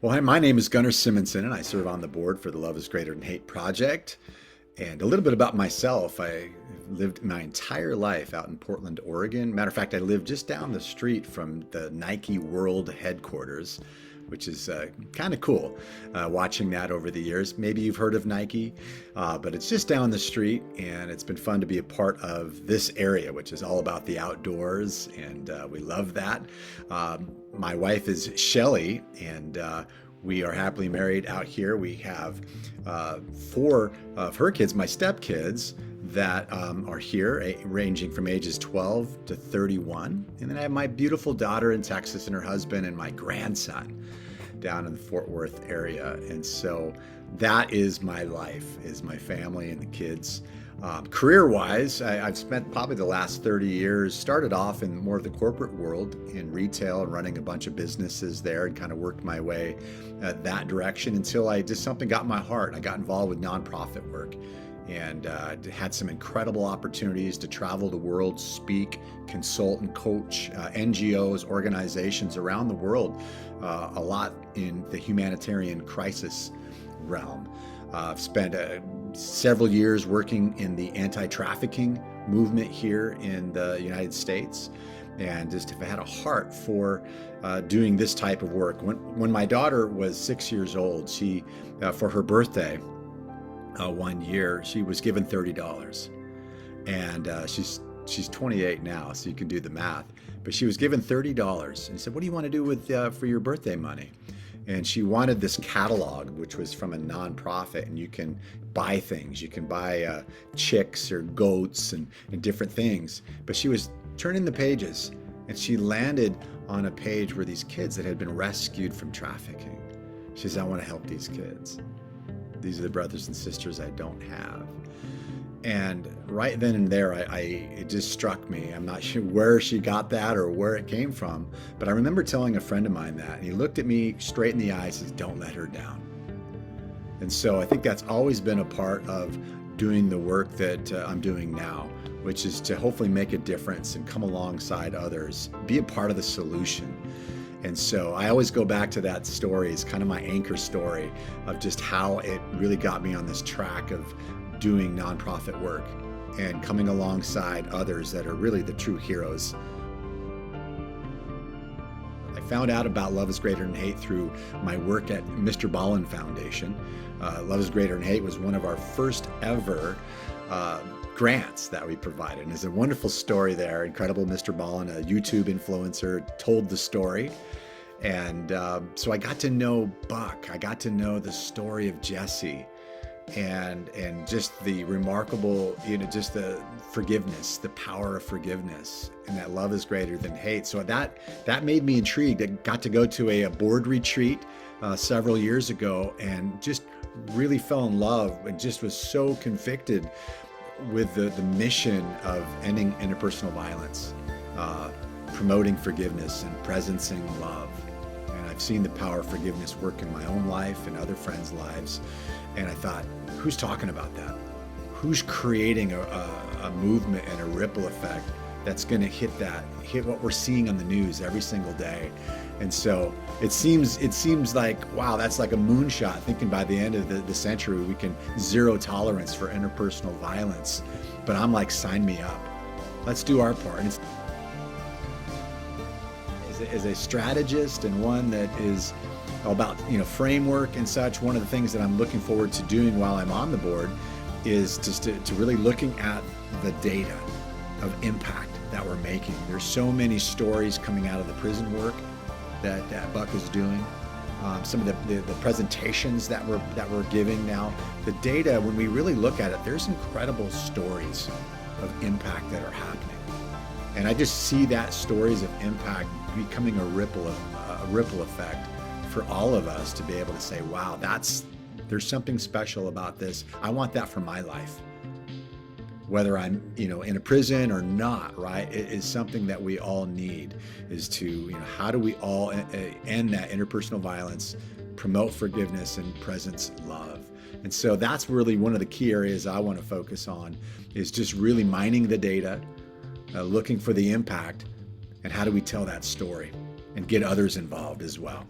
Well, hi, my name is Gunnar Simonsen, and I serve on the board for the Love is Greater Than Hate project. And a little bit about myself. I lived my entire life out in Portland, Oregon. Matter of fact, I lived just down the street from the Nike World headquarters, which is kind of cool watching that over the years. Maybe you've heard of Nike, but it's just down the street, and it's been fun to be a part of this area, which is all about the outdoors, and we love that. My wife is Shelly, and we are happily married out here. We have four of her kids, my stepkids, that are here, ranging from ages 12 to 31. And then I have my beautiful daughter in Texas and her husband and my grandson down in the Fort Worth area. And so that is my life, is my family and the kids. Career-wise, I've spent probably the last 30 years, started off in more of the corporate world in retail and running a bunch of businesses there, and kind of worked my way that direction until I just something got in my heart. I got involved with nonprofit work and had some incredible opportunities to travel the world, speak, consult, and coach NGOs, organizations around the world, a lot in the humanitarian crisis realm. I've spent several years working in the anti-trafficking movement here in the United States, and just have had a heart for doing this type of work. When my daughter was 6 years old, she, for her birthday one year, she was given $30, and she's 28 now, so you can do the math. But she was given $30 and said, "What do you want to do with for your birthday money?" And she wanted this catalog, which was from a nonprofit, and you can buy things. You can buy chicks or goats and different things. But she was turning the pages, and she landed on a page where these kids that had been rescued from trafficking. She says, "I want to help these kids. These are the brothers and sisters I don't have." And right then and there, it just struck me. I'm not sure where she got that or where it came from, but I remember telling a friend of mine that, and he looked at me straight in the eyes and says, "Don't let her down." And so I think that's always been a part of doing the work that I'm doing now, which is to hopefully make a difference and come alongside others, be a part of the solution. And so I always go back to that story as kind of my anchor story of just how it really got me on this track of doing nonprofit work and coming alongside others that are really the true heroes. I found out about Love is Greater Than Hate through my work at Mr. Ballin Foundation. Love is Greater Than Hate was one of our first ever grants that we provided. And there's a wonderful story there. Incredible Mr. Ballin, a YouTube influencer, told the story. And so I got to know Buck. I got to know the story of Jesse, and just the remarkable, just the forgiveness, the power of forgiveness, and that love is greater than hate. So that made me intrigued. I got to go to a board retreat several years ago, and just really fell in love, and just was so convicted with the mission of ending interpersonal violence, promoting forgiveness and presencing love. And I've seen the power of forgiveness work in my own life and other friends' lives. And I thought, who's talking about that? Who's creating a movement and a ripple effect that's going to hit what we're seeing on the news every single day? And so it seems like, wow, that's like a moonshot, thinking by the end of the century we can zero tolerance for interpersonal violence. But I'm like, sign me up. Let's do our part. And as a strategist and one that is about framework and such, one of the things that I'm looking forward to doing while I'm on the board is just to really looking at the data of impact that we're making. There's so many stories coming out of the prison work that Buck is doing. Some of the presentations that we're giving now, the data, when we really look at it, there's incredible stories of impact that are happening. And I just see that stories of impact becoming a ripple effect for all of us to be able to say, wow, there's something special about this. I want that for my life. Whether I'm, in a prison or not, right? It is something that we all need, is to, how do we all end that interpersonal violence, promote forgiveness, and presence love. And so that's really one of the key areas I want to focus on, is just really mining the data, looking for the impact, and how do we tell that story and get others involved as well.